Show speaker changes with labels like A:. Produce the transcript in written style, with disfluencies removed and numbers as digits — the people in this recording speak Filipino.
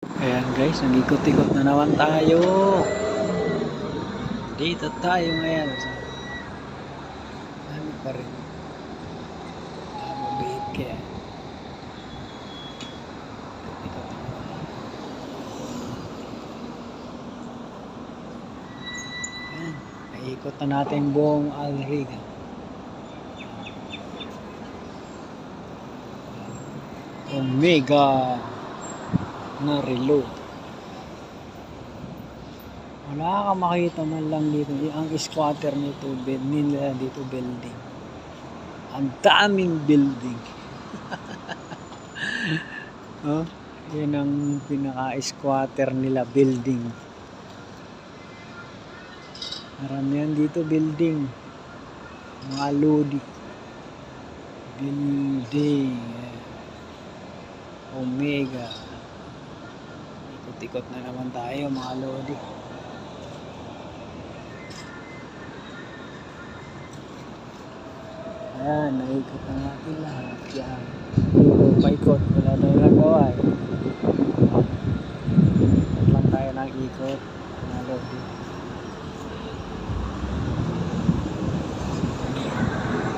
A: Ayan guys, nag-ikot-ikot na naman tayo. Dito tayo ngayon. Ano pa rin? Mabait kaya. Ikot na naman. Ayan, naikot na natin buong Alriga. Omega na reload. Wala ka makita man lang dito. Ang squatter nito, nila dito building. Ang daming building. Oh, yan ang pinaka-squatter nila, building. Maramihan dito building. Mga lodi. Building. Omega. Ikot-ikot na naman tayo mga lodi. Ayan, naikot na natin lahat. Yan. Dito, paikot. Wala tayong nagawa eh. Ikot lang tayo ng ikot. Mga lodi.